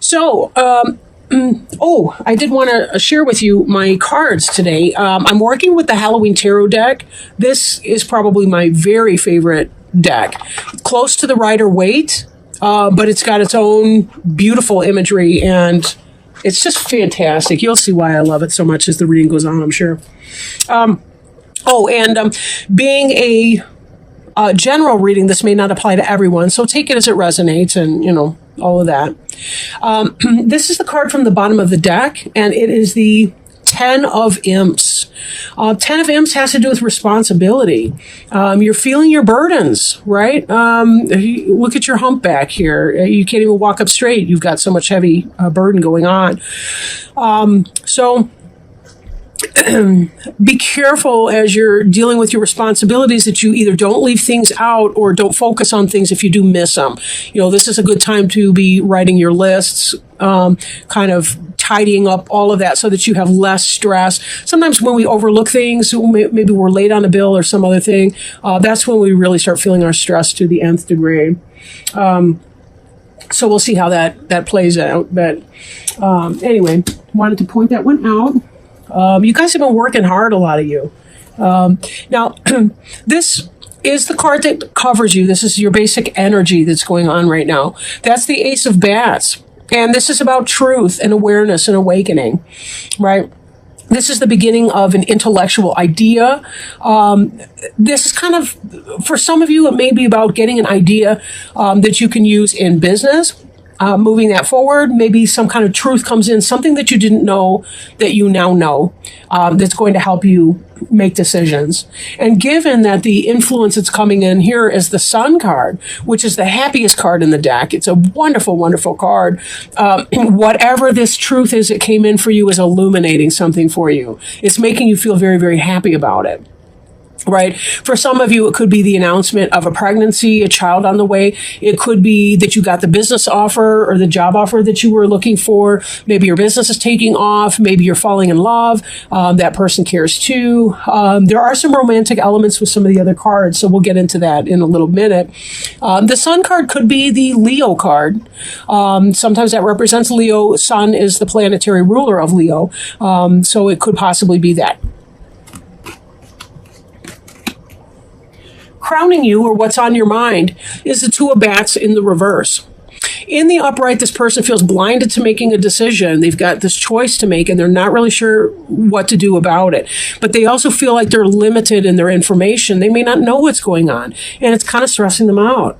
So, oh, I did want to share with you my cards today. I'm working with the Halloween Tarot deck. This is probably my very favorite deck. Close to the Rider-Waite, but it's got its own beautiful imagery, and it's just fantastic. You'll see why I love it so much as the reading goes on, I'm sure. Being a general reading, this may not apply to everyone, so take it as it resonates, and all of that. This is the card from the bottom of the deck, and it is the Ten of Imps. Ten of Imps has to do with responsibility. You're feeling your burdens, right? Look at your humpback here. You can't even walk up straight. You've got so much heavy burden going on. So be careful as you're dealing with your responsibilities that you either don't leave things out or don't focus on things if you do miss them. This is a good time to be writing your lists, kind of tidying up all of that so that you have less stress. Sometimes when we overlook things, maybe we're late on a bill or some other thing, that's when we really start feeling our stress to the nth degree. So we'll see how that plays out. But anyway, wanted to point that one out. You guys have been working hard, a lot of you. Now, this is the card that covers you. This is your basic energy that's going on right now. That's the Ace of Bats. And this is about truth and awareness and awakening, right? This is the beginning of an intellectual idea. This is kind of, for some of you, it may be about getting an idea that you can use in business. Moving that forward, maybe some kind of truth comes in, something that you didn't know that you now know, that's going to help you make decisions. And given that the influence that's coming in here is the Sun card, which is the happiest card in the deck, it's a wonderful, wonderful card. Whatever this truth is that came in for you is illuminating something for you. It's making you feel very, very happy about it. Right. For some of you, it could be the announcement of a pregnancy, a child on the way. It could be that you got the business offer or the job offer that you were looking for. Maybe your business is taking off. Maybe you're falling in love. That person cares too. There are some romantic elements with some of the other cards, so we'll get into that in a little minute. The Sun card could be the Leo card. Sometimes that represents Leo. Sun is the planetary ruler of Leo. So it could possibly be that. Crowning you, or what's on your mind, is the Two of Bats in the reverse. In the upright, this person feels blinded to making a decision. They've got this choice to make, and they're not really sure what to do about it. But they also feel like they're limited in their information. They may not know what's going on, and it's kind of stressing them out.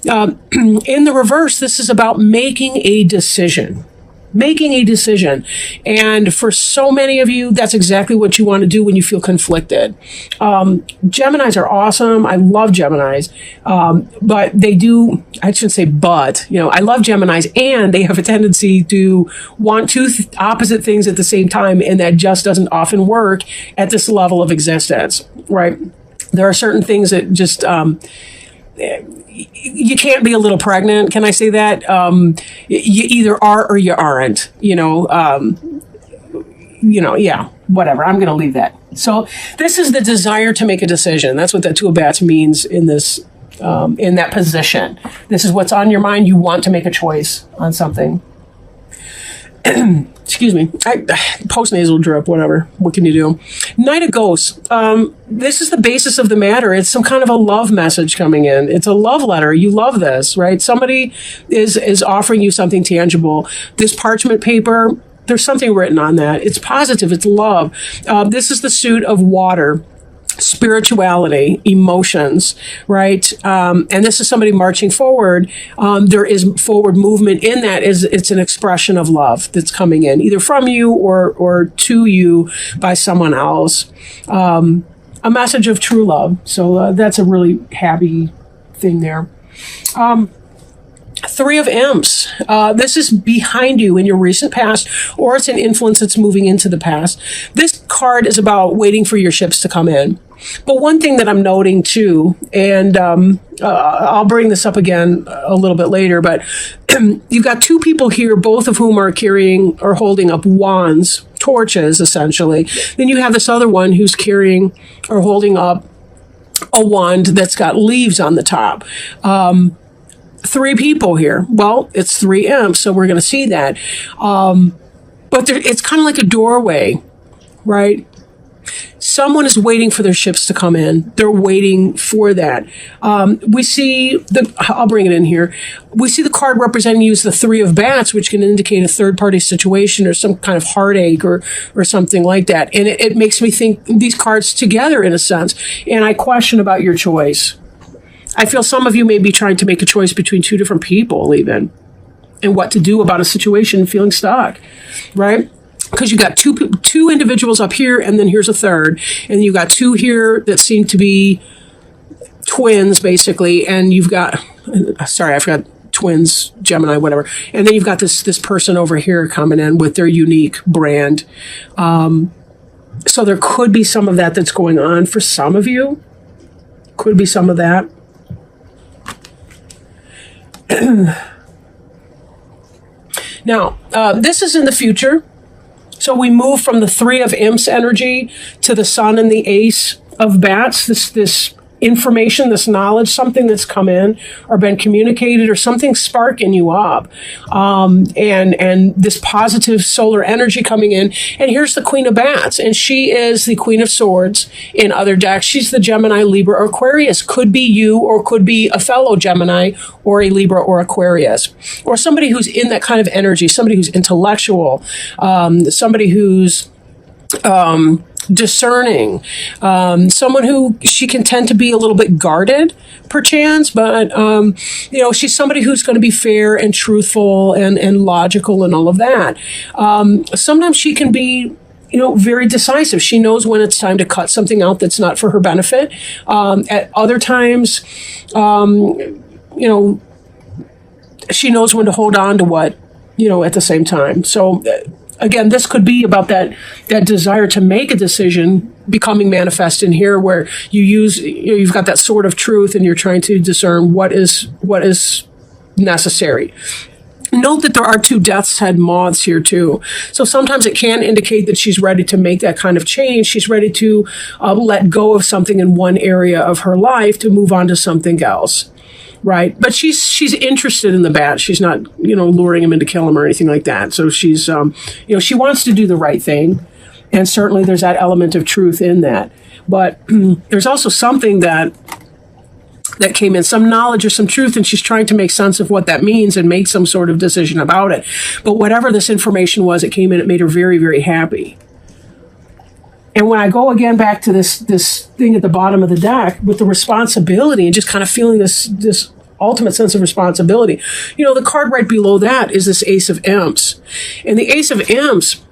In the reverse, this is about making a decision. Making a decision. And for so many of you, that's exactly what you want to do when you feel conflicted. Geminis are awesome. I love Geminis. But they do, I shouldn't say but, I love Geminis, and they have a tendency to want two opposite things at the same time, and that just doesn't often work at this level of existence, right? There are certain things that just, you can't be a little pregnant. Can I say that? You either are or you aren't, yeah, whatever. I'm going to leave that. So this is the desire to make a decision. That's what that Two of Bats means in this, in that position. This is what's on your mind. You want to make a choice on something. Excuse me, post-nasal drip, whatever. What can you do? Knight of Ghosts. This is the basis of the matter. It's some kind of a love message coming in. It's a love letter. You love this, right? Somebody is offering you something tangible. This parchment paper, there's something written on that. It's positive. It's love. This is the suit of water. Spirituality, emotions, right? And this is somebody marching forward. There is forward movement in that. It's an expression of love that's coming in, either from you or to you by someone else. A message of true love. So that's a really happy thing there. Three of Imps. This is behind you in your recent past, or it's an influence that's moving into the past. This card is about waiting for your ships to come in. But one thing that I'm noting too, and I'll bring this up again a little bit later, but you've got two people here, both of whom are carrying or holding up wands, torches, essentially. Then you have this other one who's carrying or holding up a wand that's got leaves on the top. three people here. Well, it's three imps, so we're going to see that. But it's kind of like a doorway, right? Someone is waiting for their ships to come in. They're waiting for that. We see I'll bring it in here. We see the card representing you as the Three of Bats, which can indicate a third-party situation or some kind of heartache or something like that. And it makes me think these cards together in a sense. And I question about your choice. I feel some of you may be trying to make a choice between two different people even, and what to do about a situation, feeling stuck, right? Because you got two individuals up here, and then here's a third, and you got two here that seem to be twins, basically, and you've got, sorry, I forgot twins, Gemini, whatever, and then you've got this person over here coming in with their unique brand. So there could be some of that that's going on for some of you. Could be some of that. Now, this is in the future. So we move from the Three of Imps energy to the Sun and the Ace of Bats. This information, this knowledge, something that's come in or been communicated or something sparking you up. And this positive solar energy coming in. And here's the Queen of Bats. And she is the Queen of Swords in other decks. She's the Gemini, Libra, or Aquarius. Could be you or could be a fellow Gemini or a Libra or Aquarius. Or somebody who's in that kind of energy, somebody who's intellectual, somebody who's discerning, someone who she can tend to be a little bit guarded perchance, but she's somebody who's going to be fair and truthful and logical and all of that. Sometimes she can be very decisive. She knows when it's time to cut something out that's not for her benefit. At other times, she knows when to hold on to what, at the same time. So again, this could be about that desire to make a decision becoming manifest in here, where you've got that sword of truth and you're trying to discern what is necessary. Note that there are two death's head moths here too. So sometimes it can indicate that she's ready to make that kind of change. She's ready to let go of something in one area of her life to move on to something else. Right. But she's interested in the bat. She's not, luring him in to kill him or anything like that. So she's, she wants to do the right thing. And certainly there's that element of truth in that. But there's also something that came in, some knowledge or some truth, and she's trying to make sense of what that means and make some sort of decision about it. But whatever this information was, it came in, it made her very, very happy. And when I go again back to this thing at the bottom of the deck with the responsibility and just kind of feeling this ultimate sense of responsibility, the card right below that is this Ace of Imps. And the Ace of Imps,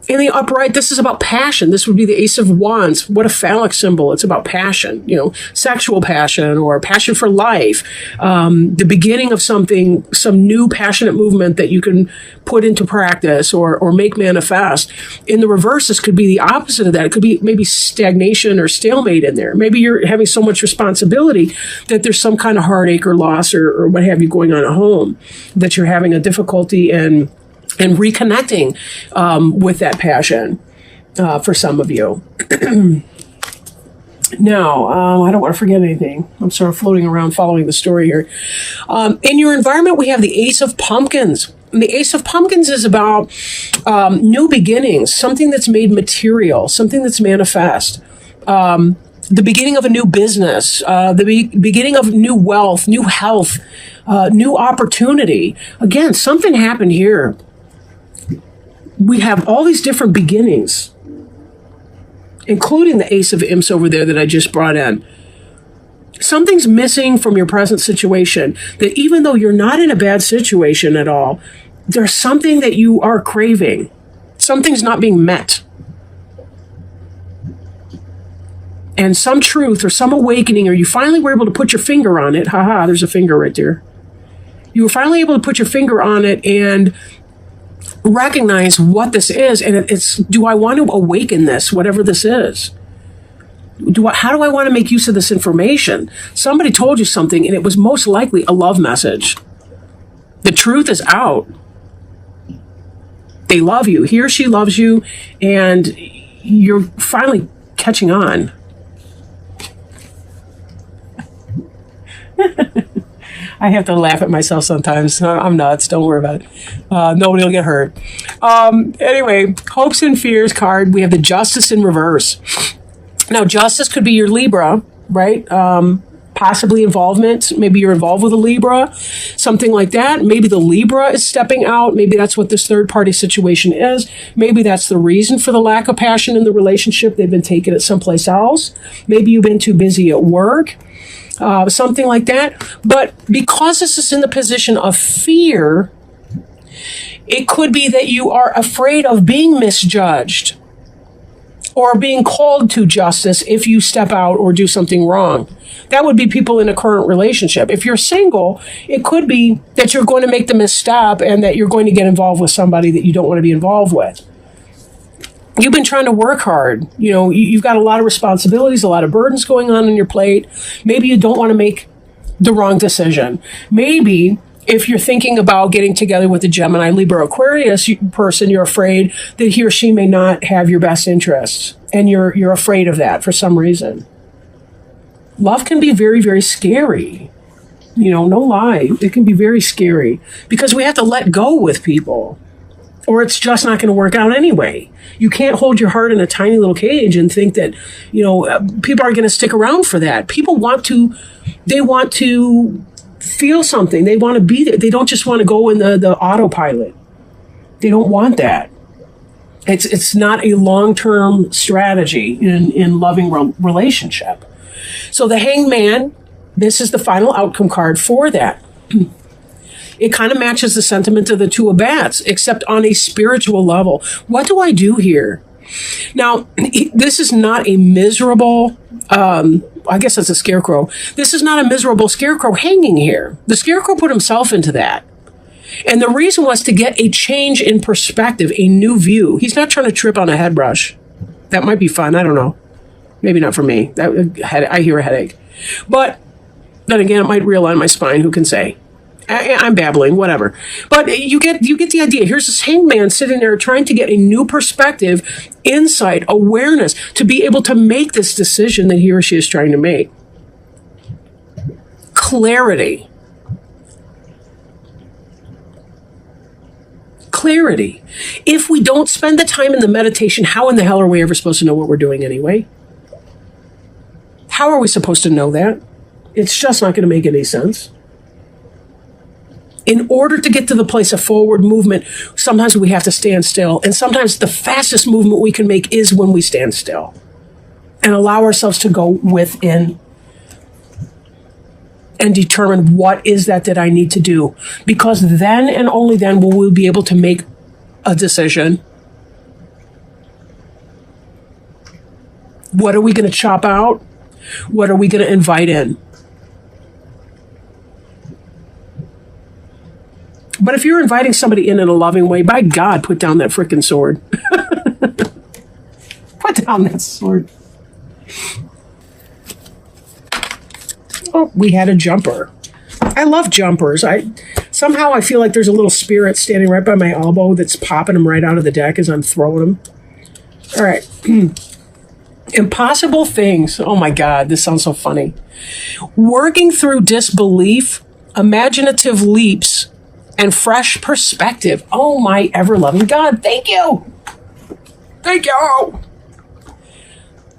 in the upright, this is about passion. This would be the Ace of Wands. What a phallic symbol. It's about passion, sexual passion or passion for life. The beginning of something, some new passionate movement that you can put into practice or make manifest. In the reverse, this could be the opposite of that. It could be maybe stagnation or stalemate in there. Maybe you're having so much responsibility that there's some kind of heartache or loss or what have you going on at home, that you're having a difficulty in reconnecting with that passion for some of you. Now, I don't want to forget anything. I'm sort of floating around following the story here. In your environment, we have the Ace of Pumpkins. And the Ace of Pumpkins is about new beginnings, something that's made material, something that's manifest. The beginning of a new business, the beginning of new wealth, new health, new opportunity. Again, something happened here. We have all these different beginnings, including the Ace of Imps over there that I just brought in. Something's missing from your present situation, that even though you're not in a bad situation at all, there's something that you are craving. Something's not being met. And some truth or some awakening, or you finally were able to put your finger on it. Haha, there's a finger right there. You were finally able to put your finger on it and recognize what this is, and it's, do I want to awaken this, whatever this is? How do I want to make use of this information? Somebody told you something, and it was most likely a love message. The truth is out. They love you. He or she loves you, and you're finally catching on. I have to laugh at myself sometimes. I'm nuts. Don't worry about it. Nobody will get hurt. Anyway, hopes and fears card. We have the Justice in reverse. Now, Justice could be your Libra, right? Possibly involvement. Maybe you're involved with a Libra, something like that. Maybe the Libra is stepping out. Maybe that's what this third party situation is. Maybe that's the reason for the lack of passion in the relationship. They've been taking it someplace else. Maybe you've been too busy at work, something like that. But because this is in the position of fear, it could be that you are afraid of being misjudged or being called to justice if you step out or do something wrong. That would be people in a current relationship. If you're single, it could be that you're going to make the misstep and that you're going to get involved with somebody that you don't want to be involved with. You've been trying to work hard. You know, you've got a lot of responsibilities, a lot of burdens going on your plate. Maybe you don't want to make the wrong decision. Maybe if you're thinking about getting together with a Gemini, Libra, Aquarius person, you're afraid that he or she may not have your best interests. And you're afraid of that for some reason. Love can be very, very scary. You know, no lie. It can be very scary because we have to let go with people or it's just not going to work out anyway. You can't hold your heart in a tiny little cage and think that, you know, people are going to stick around for that. People want to feel something. They want to be there. They don't just want to go in the autopilot. They don't want that. It's not a long-term strategy in loving relationship. So the Hanged Man, this is the final outcome card for that. It kind of matches the sentiment of the Two of Bats, except on a spiritual level. What do I do here? Now, this is not a miserable, I guess that's a scarecrow. This is not a miserable scarecrow hanging here. The scarecrow put himself into that. And the reason was to get a change in perspective, a new view. He's not trying to trip on a head brush. That might be fun. I don't know. Maybe not for me. I hear a headache. But then again, it might realign my spine. Who can say? I'm babbling, whatever. But you get the idea. Here's this hanged man sitting there trying to get a new perspective, insight, awareness, to be able to make this decision that he or she is trying to make. Clarity. Clarity. If we don't spend the time in the meditation, how in the hell are we ever supposed to know what we're doing anyway? How are we supposed to know that? It's just not going to make any sense. In order to get to the place of forward movement, sometimes we have to stand still. And sometimes the fastest movement we can make is when we stand still and allow ourselves to go within and determine what is that I need to do. Because then and only then will we be able to make a decision. What are we going to chop out? What are we going to invite in? But if you're inviting somebody in a loving way, by God, put down that frickin' sword. Put down that sword. Oh, we had a jumper. I love jumpers. Somehow I feel like there's a little spirit standing right by my elbow that's popping them right out of the deck as I'm throwing them. All right. Impossible things. Oh my God, this sounds so funny. Working through disbelief, imaginative leaps, and fresh perspective. Oh my ever-loving God, thank you. Thank you.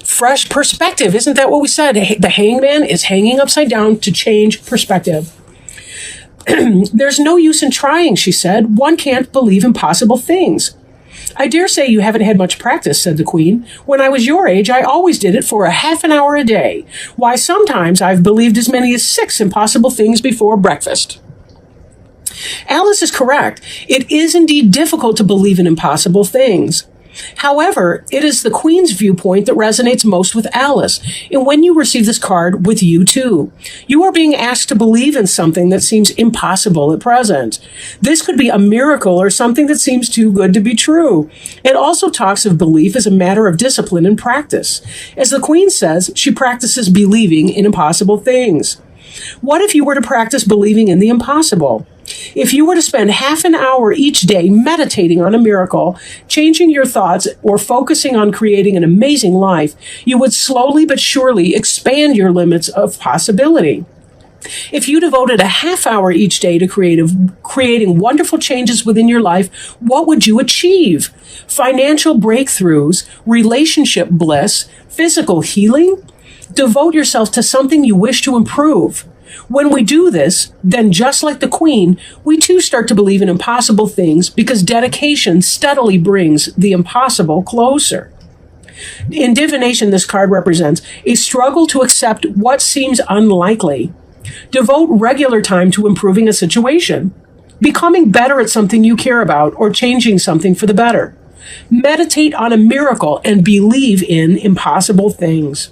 Fresh perspective. Isn't that what we said? The hangman is hanging upside down to change perspective. There's no use in trying, she said. One can't believe impossible things. I dare say you haven't had much practice, said the Queen. When I was your age, I always did it for a half an hour a day. Why, sometimes I've believed as many as 6 impossible things before breakfast. Alice is correct. It is indeed difficult to believe in impossible things. However, it is the Queen's viewpoint that resonates most with Alice. And when you receive this card, with you too. You are being asked to believe in something that seems impossible at present. This could be a miracle or something that seems too good to be true. It also talks of belief as a matter of discipline and practice. As the Queen says, she practices believing in impossible things. What if you were to practice believing in the impossible? If you were to spend half an hour each day meditating on a miracle, changing your thoughts, or focusing on creating an amazing life, you would slowly but surely expand your limits of possibility. If you devoted a half hour each day to creating wonderful changes within your life, what would you achieve? Financial breakthroughs, relationship bliss, physical healing? Devote yourself to something you wish to improve. When we do this, then just like the Queen, we too start to believe in impossible things because dedication steadily brings the impossible closer. In divination, this card represents a struggle to accept what seems unlikely. Devote regular time to improving a situation, becoming better at something you care about, or changing something for the better. Meditate on a miracle and believe in impossible things.